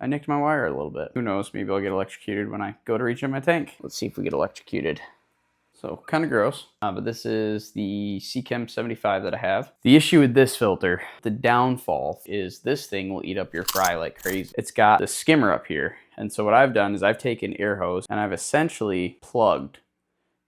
I nicked my wire a little bit. Who knows, maybe I'll get electrocuted when I go to reach in my tank. Let's see if we get electrocuted. So kind of gross, but this is the Seachem 75 that I have. The issue with this filter, the downfall is this thing will eat up your fry like crazy. It's got the skimmer up here. And so what I've done is I've taken air hose and I've essentially plugged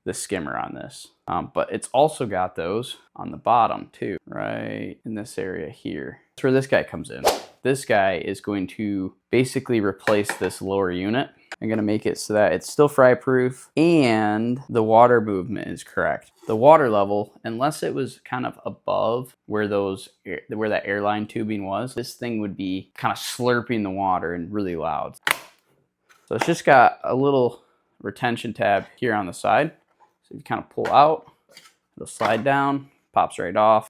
the skimmer on this. But it's also got those on the bottom too, right in this area here. That's where this guy comes in. This guy is going to basically replace this lower unit. I'm gonna make it so that it's still fry proof and the water movement is correct. The water level, unless it was kind of above where that airline tubing was, this thing would be kind of slurping the water and really loud. So it's just got a little retention tab here on the side. So you kind of pull out, it'll slide down, pops right off.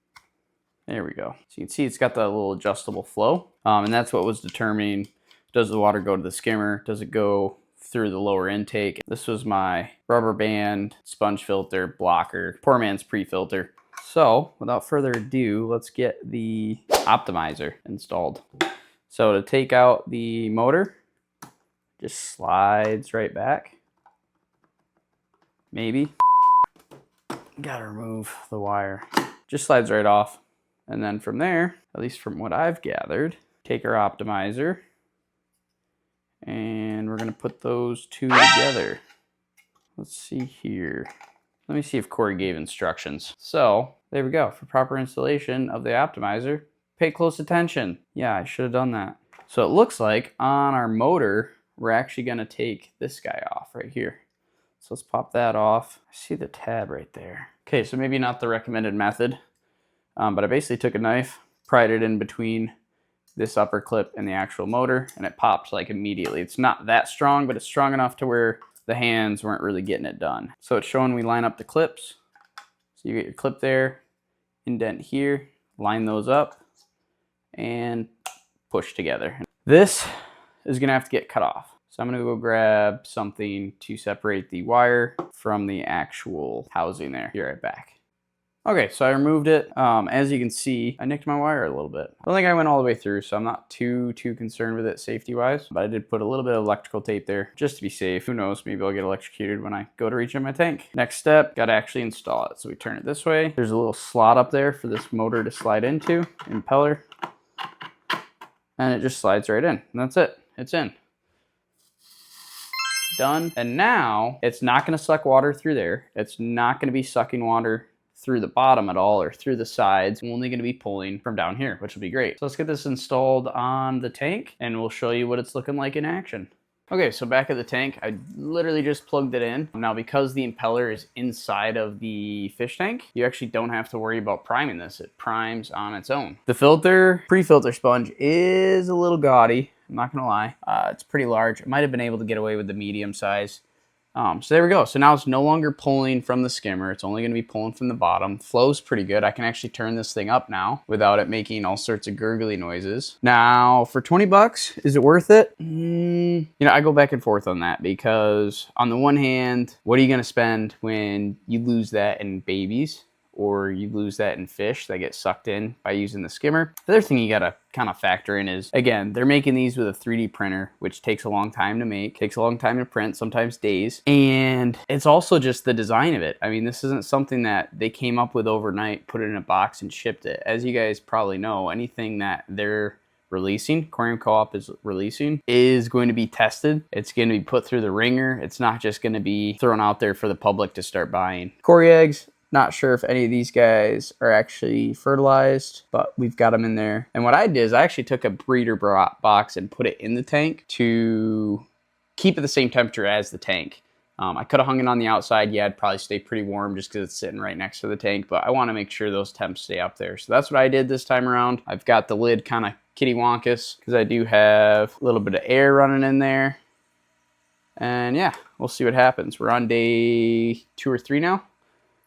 There we go. So you can see it's got that little adjustable flow. And that's what was determining, does the water go to the skimmer? Does it go through the lower intake? This was my rubber band sponge filter blocker, poor man's pre-filter. So without further ado, let's get the optimizer installed. So to take out the motor, just slides right back. Maybe. Gotta remove the wire. Just slides right off. And then from there, at least from what I've gathered, take our optimizer and we're gonna put those two together. Let's see here. Let me see if Corey gave instructions. So there we go. For proper installation of the optimizer, pay close attention. Yeah, I should have done that. So it looks like on our motor, we're actually gonna take this guy off right here. So let's pop that off. I see the tab right there. Okay, so maybe not the recommended method, but I basically took a knife, pried it in between this upper clip and the actual motor, and it popped like immediately. It's not that strong, but it's strong enough to where the hands weren't really getting it done. So it's showing we line up the clips. So you get your clip there, indent here, line those up, and push together. This is gonna have to get cut off. So I'm gonna go grab something to separate the wire from the actual housing there. Be right back. Okay, so I removed it. As you can see, I nicked my wire a little bit. I don't think I went all the way through, so I'm not too concerned with it safety-wise, but I did put a little bit of electrical tape there just to be safe. Who knows, maybe I'll get electrocuted when I go to reach in my tank. Next step, gotta actually install it. So we turn it this way. There's a little slot up there for this motor to slide into, impeller, and it just slides right in, and that's it. It's in. Done. And now, it's not gonna suck water through there. It's not gonna be sucking water through the bottom at all or through the sides. I'm only going to be pulling from down here, which will be great. So let's get this installed on the tank and we'll show you what it's looking like in action. Okay, so back at the tank, I literally just plugged it in. Now because the impeller is inside of the fish tank, you actually don't have to worry about priming this. It primes on its own. The filter, pre-filter sponge is a little gaudy, I'm not gonna lie. It's pretty large. I might have been able to get away with the medium size. So there we go. So now it's no longer pulling from the skimmer. It's only going to be pulling from the bottom. Flow's pretty good. I can actually turn this thing up now without it making all sorts of gurgly noises. Now for 20 bucks, is it worth it? You know, I go back and forth on that because on the one hand, what are you going to spend when you lose that in babies? Or you lose that in fish that get sucked in by using the skimmer. The other thing you gotta kind of factor in is, again, they're making these with a 3D printer, which takes a long time to make, takes a long time to print, sometimes days. And it's also just the design of it. I mean, this isn't something that they came up with overnight, put it in a box and shipped it. As you guys probably know, anything that they're releasing, Aquarium Co-op is releasing, is going to be tested. It's going to be put through the ringer. It's not just going to be thrown out there for the public to start buying. Cory eggs, not sure if any of these guys are actually fertilized, but we've got them in there. And what I did is I actually took a breeder box and put it in the tank to keep it the same temperature as the tank. I could have hung it on the outside. Yeah, it'd probably stay pretty warm just because it's sitting right next to the tank, but I want to make sure those temps stay up there. So that's what I did this time around. I've got the lid kind of kitty-wonkus because I do have a little bit of air running in there. And yeah, we'll see what happens. We're on day 2 or 3 now.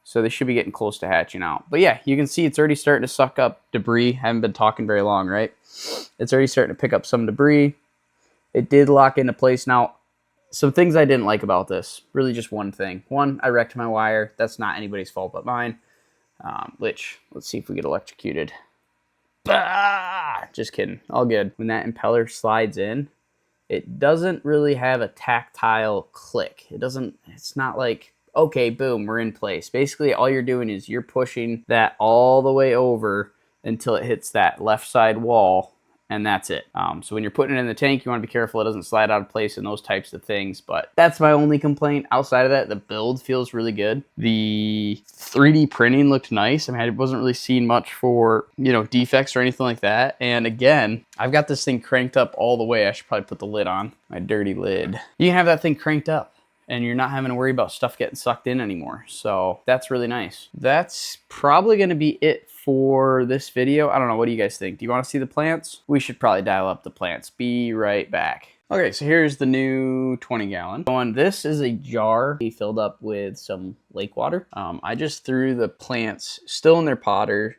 So they should be getting close to hatching out. But yeah, you can see it's already starting to suck up debris. I haven't been talking very long, right? It's already starting to pick up some debris. It did lock into place. Now, some things I didn't like about this. Really just one thing. One, I wrecked my wire. That's not anybody's fault but mine. Which, let's see if we get electrocuted. Bah! Just kidding. All good. When that impeller slides in, it doesn't really have a tactile click. It's not like, okay, boom, we're in place. Basically, all you're doing is you're pushing that all the way over until it hits that left side wall, and that's it. So when you're putting it in the tank, you want to be careful it doesn't slide out of place and those types of things. But that's my only complaint. Outside of that, the build feels really good. The 3D printing looked nice. I mean, I wasn't really seeing much for, you know, defects or anything like that. And again, I've got this thing cranked up all the way. I should probably put the lid on, my dirty lid. You can have that thing cranked up, and you're not having to worry about stuff getting sucked in anymore. So that's really nice. That's probably going to be it for this video. I don't know. What do you guys think? Do you want to see the plants? We should probably dial up the plants. Be right back. Okay, so here's the new 20-gallon. And this is a jar filled up with some lake water. I just threw the plants still in their potter